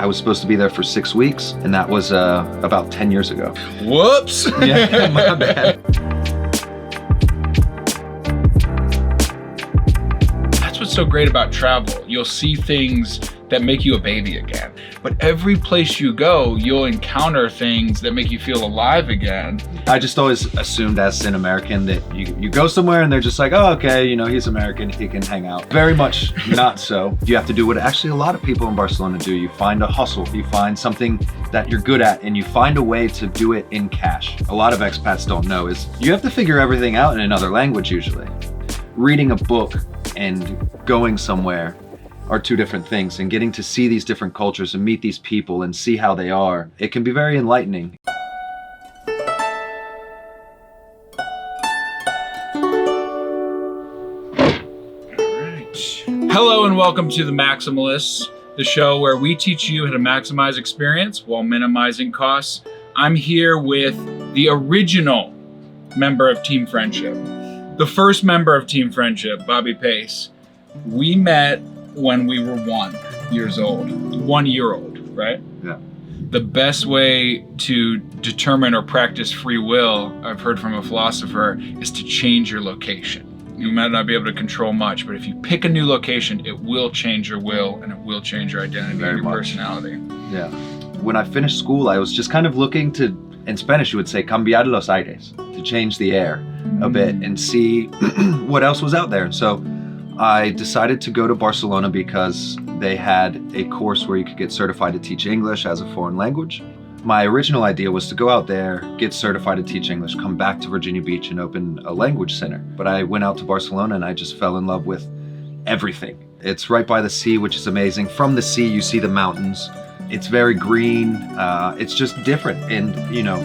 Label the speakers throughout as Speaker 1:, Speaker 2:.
Speaker 1: I was supposed to be there for 6 weeks, and that was about 10 years ago.
Speaker 2: Whoops!
Speaker 1: Yeah, my bad.
Speaker 2: That's what's so great about travel. You'll see things that make you a baby again. But every place you go, you'll encounter things that make you feel alive again.
Speaker 1: I just always assumed as an American that you go somewhere and they're just like, oh, okay, you know, he's American, he can hang out. Very much not so. You have to do what actually a lot of people in Barcelona do. You find a hustle, you find something that you're good at, and you find a way to do it in cash. A lot of expats don't know is you have to figure everything out in another language usually. Reading a book and going somewhere are two different things, and getting to see these different cultures and meet these people and see how they are, it can be very enlightening.
Speaker 2: Hello and welcome to The Maximalists, the show where we teach you how to maximize experience while minimizing costs. I'm here with the original member of Team Friendship, the first member of Team Friendship, Bobby Pace. We met when we were 1 year old, right?
Speaker 1: Yeah.
Speaker 2: The best way to determine or practice free will, I've heard from a philosopher, is to change your location. You might not be able to control much, but if you pick a new location, it will change your will and it will change your identity and your personality.
Speaker 1: Yeah. When I finished school, I was just kind of looking to, in Spanish you would say, cambiar los aires, to change the air a bit and see what else was out there. So I decided to go to Barcelona because they had a course where you could get certified to teach English as a foreign language. My original idea was to go out there, get certified to teach English, come back to Virginia Beach and open a language center. But I went out to Barcelona and I just fell in love with everything. It's right by the sea, which is amazing. From the sea, you see the mountains. It's very green. It's just different. And, you know,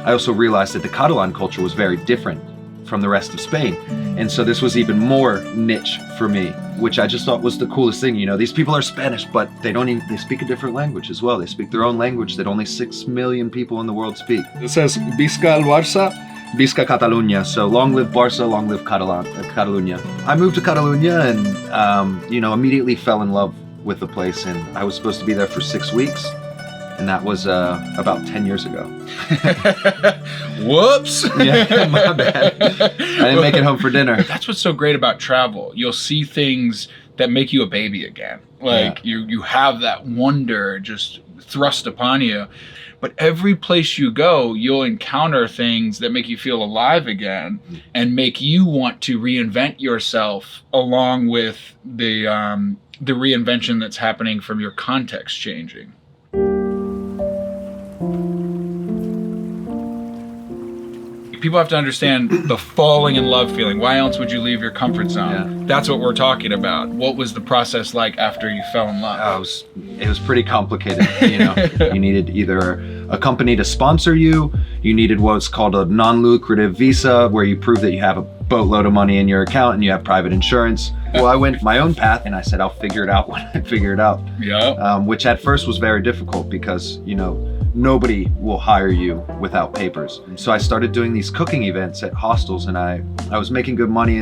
Speaker 1: I also realized that the Catalan culture was very different from the rest of Spain. And so this was even more niche for me, which I just thought was the coolest thing. You know, these people are Spanish, but they speak a different language as well. They speak their own language that only 6 million people in the world speak. It says, Visca el Barça, Visca Catalunya. So long live Barça, long live Catalunya. I moved to Catalunya and, you know, immediately fell in love with the place. And I was supposed to be there for 6 weeks. And that was about 10 years ago.
Speaker 2: Whoops!
Speaker 1: Yeah, my bad. I didn't make it home for dinner.
Speaker 2: That's what's so great about travel. You'll see things that make you a baby again. Like you have that wonder just thrust upon you. But every place you go, you'll encounter things that make you feel alive again and make you want to reinvent yourself along with the reinvention that's happening from your context changing. People have to understand the falling in love feeling. Why else would you leave your comfort zone?
Speaker 1: Yeah.
Speaker 2: That's what we're talking about. What was the process like after you fell in love?
Speaker 1: It was pretty complicated. You know, you needed either a company to sponsor you. You needed what's called a non-lucrative visa, where you prove that you have a boatload of money in your account and you have private insurance. Well, I went my own path and I said, I'll figure it out when I figure it out.
Speaker 2: Yeah.
Speaker 1: Which at first was very difficult because, you know, nobody will hire you without papers. So I started doing these cooking events at hostels and I was making good money,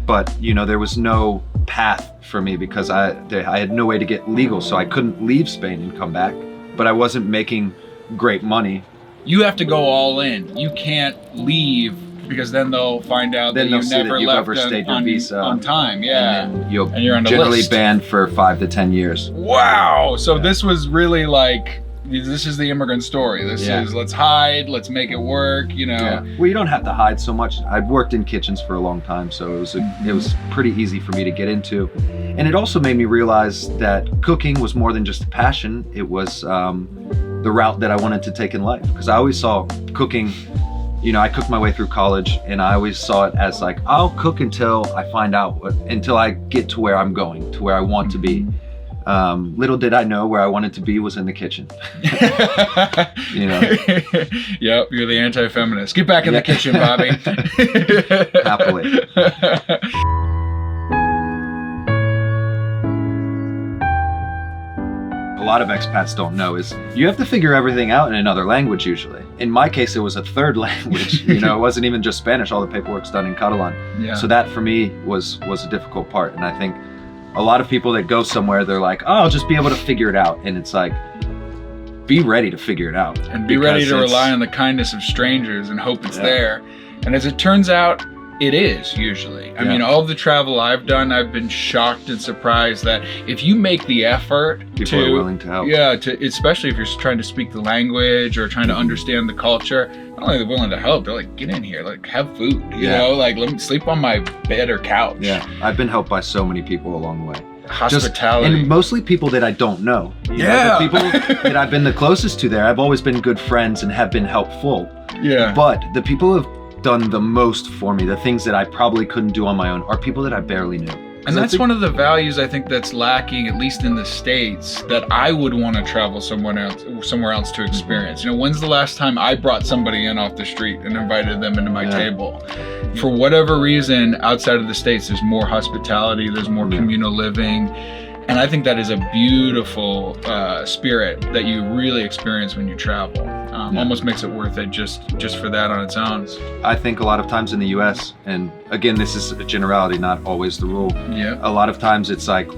Speaker 1: but you know, there was no path for me because I had no way to get legal, so I couldn't leave Spain and come back, but I wasn't making great money.
Speaker 2: You have to go all in. You can't leave because then they'll find out that you never left
Speaker 1: your visa
Speaker 2: on time. Yeah.
Speaker 1: And you're
Speaker 2: on the
Speaker 1: generally
Speaker 2: list.
Speaker 1: banned for 5 to 10 years.
Speaker 2: Wow. So this was really like, this is the immigrant story. This is, let's hide, let's make it work, you know.
Speaker 1: Yeah. Well, you don't have to hide so much. I'd worked in kitchens for a long time, so it was pretty easy for me to get into. And it also made me realize that cooking was more than just a passion. It was the route that I wanted to take in life. Because I always saw cooking, you know, I cooked my way through college and I always saw it as like, I'll cook until I find out, until I get to where I'm going, to where I want to be. Little did I know where I wanted to be was in the kitchen. You know.
Speaker 2: Yep, you're the anti-feminist. Get back in the kitchen, Bobby.
Speaker 1: Happily. A lot of expats don't know is you have to figure everything out in another language usually. In my case, it was a third language. You know, it wasn't even just Spanish. All the paperwork's done in Catalan.
Speaker 2: Yeah.
Speaker 1: So that for me was a difficult part. And I think a lot of people that go somewhere, they're like, oh, I'll just be able to figure it out. And it's like, be ready to figure it out.
Speaker 2: And be ready to rely on the kindness of strangers and hope it's there. And as it turns out, it is usually. I mean, all of the travel I've done, I've been shocked and surprised that if you make the effort
Speaker 1: people are willing to help.
Speaker 2: Yeah, especially if you're trying to speak the language or trying to understand the culture, not only are they willing to help, they're like, get in here, like have food, you know, like let me sleep on my bed or couch.
Speaker 1: Yeah, I've been helped by so many people along the way.
Speaker 2: Hospitality.
Speaker 1: And mostly people that I don't know. You know, the people that I've been the closest to there, I've always been good friends and have been helpful.
Speaker 2: Yeah.
Speaker 1: But the people who have done the most for me, the things that I probably couldn't do on my own, are people that I barely knew.
Speaker 2: And that's one of the values I think that's lacking, at least in the States, that I would want to travel somewhere else to experience. You know, when's the last time I brought somebody in off the street and invited them into my table? For whatever reason, outside of the States, there's more hospitality, there's more communal living. And I think that is a beautiful spirit that you really experience when you travel. Almost makes it worth it just for that on its own.
Speaker 1: I think a lot of times in the US, and again, this is a generality, not always the rule.
Speaker 2: Yeah.
Speaker 1: A lot of times it's like,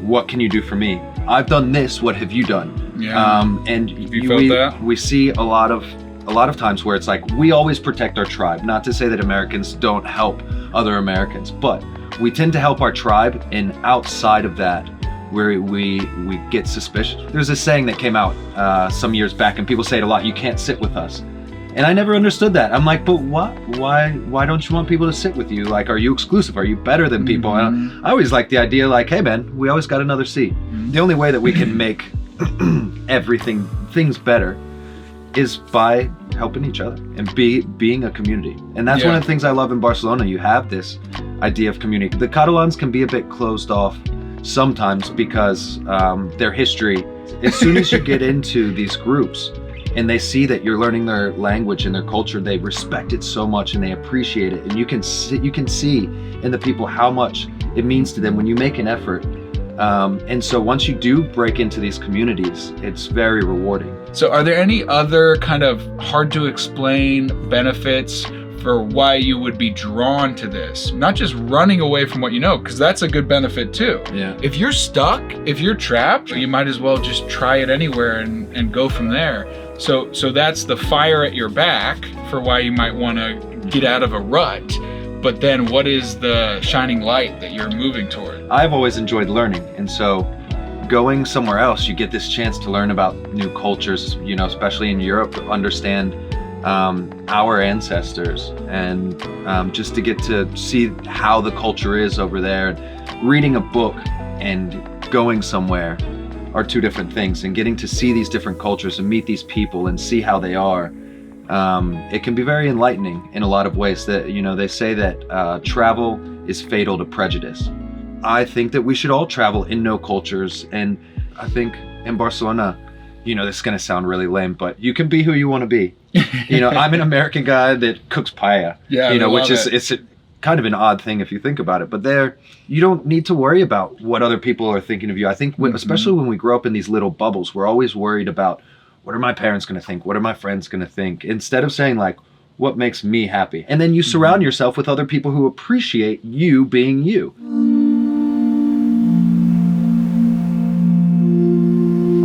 Speaker 1: what can you do for me? I've done this, what have you done?
Speaker 2: Yeah.
Speaker 1: And
Speaker 2: you felt that?
Speaker 1: We see a lot of times where it's like, we always protect our tribe. Not to say that Americans don't help other Americans, but we tend to help our tribe, and outside of that, where we get suspicious. There's a saying that came out some years back, and people say it a lot, you can't sit with us. And I never understood that. I'm like, but what? Why don't you want people to sit with you? Like, are you exclusive? Are you better than people? And I always like the idea, like, hey man, we always got another seat. The only way that we can make things better is by helping each other and being a community. And that's one of the things I love in Barcelona. You have this idea of community. The Catalans can be a bit closed off sometimes because their history, as soon as you get into these groups and they see that you're learning their language and their culture, they respect it so much and they appreciate it. And you can see in the people how much it means to them when you make an effort. And so once you do break into these communities, it's very rewarding.
Speaker 2: So are there any other kind of hard to explain benefits for why you would be drawn to this? Not just running away from what you know, because that's a good benefit too.
Speaker 1: Yeah.
Speaker 2: If you're stuck, if you're trapped, you might as well just try it anywhere and go from there. So that's the fire at your back for why you might want to get out of a rut. But then what is the shining light that you're moving toward?
Speaker 1: I've always enjoyed learning. And so going somewhere else, you get this chance to learn about new cultures, you know, especially in Europe, to understand our ancestors and just to get to see how the culture is over there. Reading a book and going somewhere are two different things, and getting to see these different cultures and meet these people and see how they are. It can be very enlightening in a lot of ways. That, you know, they say that travel is fatal to prejudice. I think that we should all travel and know cultures, and I think in Barcelona, you know, this is gonna sound really lame, but you can be who you want to be. You know, I'm an American guy that cooks paella.
Speaker 2: Yeah,
Speaker 1: you know, which is it's kind of an odd thing if you think about it. But there, you don't need to worry about what other people are thinking of you. I think, especially when we grow up in these little bubbles, we're always worried about, what are my parents going to think? What are my friends going to think? Instead of saying like, what makes me happy? And then you surround yourself with other people who appreciate you being you.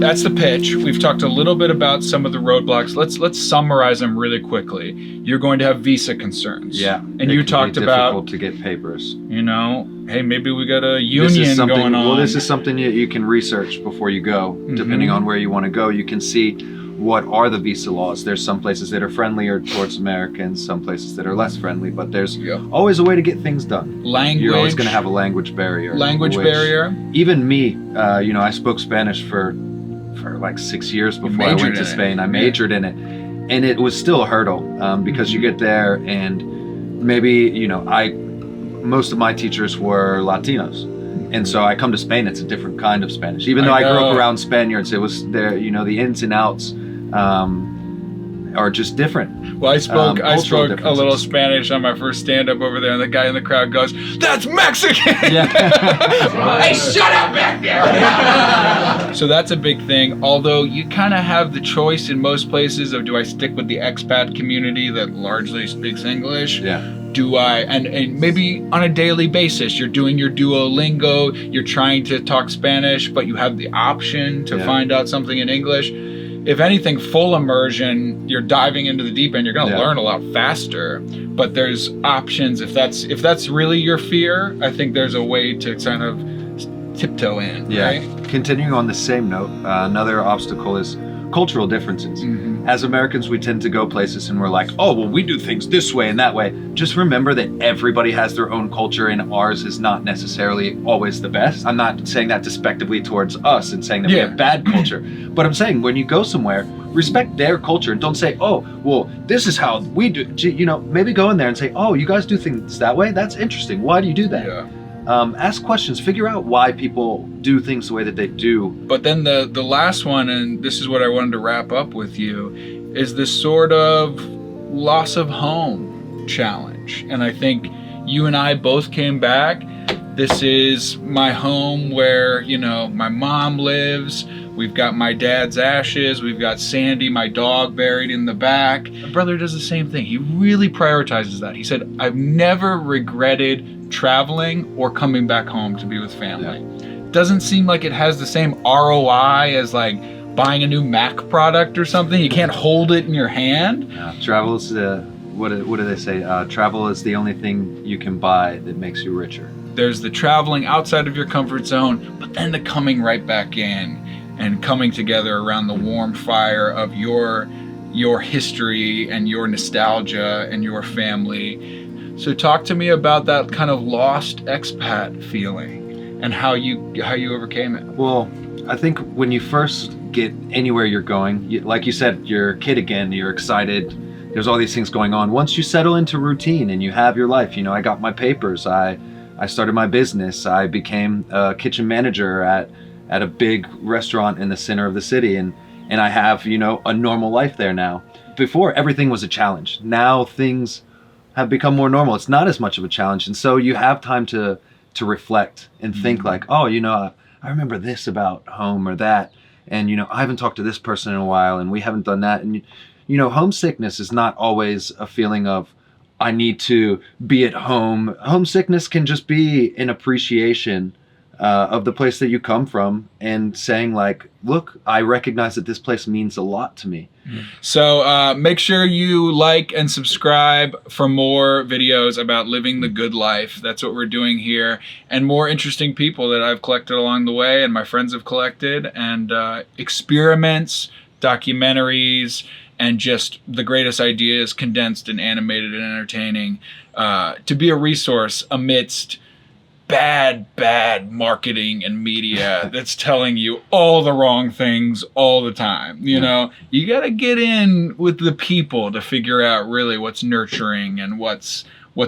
Speaker 2: That's the pitch. We've talked a little bit about some of the roadblocks. Let's summarize them really quickly. You're going to have visa concerns.
Speaker 1: Yeah.
Speaker 2: And you talked about,
Speaker 1: difficult to get papers.
Speaker 2: you know, hey, maybe we got a union going on.
Speaker 1: Well, this is something you can research before you go, depending on where you want to go. You can see what are the visa laws. There's some places that are friendlier towards Americans, some places that are less friendly, but there's always a way to get things done.
Speaker 2: Language.
Speaker 1: You're always going to have a language barrier. Even me, you know, I spoke Spanish for like 6 years before I went to Spain. I majored in it, and it was still a hurdle because you get there and maybe, you know, most of my teachers were Latinos. And so I come to Spain, it's a different kind of Spanish. Even though I grew up around Spaniards, it was there, you know, the ins and outs are just different.
Speaker 2: Well, I spoke a little Spanish on my first stand-up over there, and the guy in the crowd goes, "That's Mexican!"
Speaker 1: Yeah.
Speaker 2: Hey, shut up back there! So that's a big thing, although you kind of have the choice in most places of, do I stick with the expat community that largely speaks English?
Speaker 1: Yeah.
Speaker 2: Do I, and maybe on a daily basis, you're doing your Duolingo, you're trying to talk Spanish, but you have the option to find out something in English. if anything, full immersion, you're diving into the deep end, you're going to learn a lot faster. But there's options. If that's really your fear, I think there's a way to kind of tiptoe in, right?
Speaker 1: Continuing on the same note, another obstacle is cultural differences. As Americans, we tend to go places and we're like, oh, well, we do things this way and that way. Just remember that everybody has their own culture and ours is not necessarily always the best. I'm not saying that despectively towards us and saying that we have bad culture, but I'm saying when you go somewhere, respect their culture and don't say, oh, well, this is how we do. You know, maybe go in there and say, oh, you guys do things that way? That's interesting. Why do you do that? Ask questions, figure out why people do things the way that they do.
Speaker 2: But then the last one, and this is what I wanted to wrap up with you, is this sort of loss of home challenge. And I think you and I both came back. This is my home where, you know, my mom lives. We've got my dad's ashes. We've got Sandy, my dog, buried in the back. My brother does the same thing. He really prioritizes that. He said, I've never regretted traveling or coming back home to be with family. Doesn't seem like it has the same ROI as like buying a new Mac product or something. You can't hold it in your hand.
Speaker 1: Travel is what do they say? Travel is the only thing you can buy that makes you richer.
Speaker 2: There's the traveling outside of your comfort zone, but then the coming right back in and coming together around the warm fire of your history and your nostalgia and your family. So talk to me about that kind of lost expat feeling and how you overcame it.
Speaker 1: Well, I think when you first get anywhere you're going, like you said, you're a kid again, you're excited, there's all these things going on. Once you settle into routine and you have your life, you know, I got my papers, I started my business, I became a kitchen manager at a big restaurant in the center of the city, and I have, you know, a normal life there now. Before, everything was a challenge. Now things have become more normal. It's not as much of a challenge, and so you have time to reflect and think like, oh, you know, I remember this about home or that, and you know, I haven't talked to this person in a while, and we haven't done that. And you know, homesickness is not always a feeling of I need to be at home. Homesickness can just be an appreciation of the place that you come from and saying like, look, I recognize that this place means a lot to me.
Speaker 2: So make sure you like and subscribe for more videos about living the good life. That's what we're doing here, and more interesting people that I've collected along the way and my friends have collected, and experiments, documentaries, and just the greatest ideas condensed and animated and entertaining to be a resource amidst bad marketing and media that's telling you all the wrong things all the time. You know, you got to get in with the people to figure out really what's nurturing and what's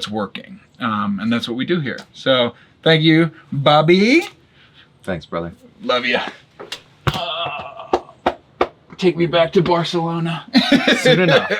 Speaker 2: working. And that's what we do here. So thank you, Bobby.
Speaker 1: Thanks, brother.
Speaker 2: Love you. Take me back to Barcelona.
Speaker 1: Soon enough.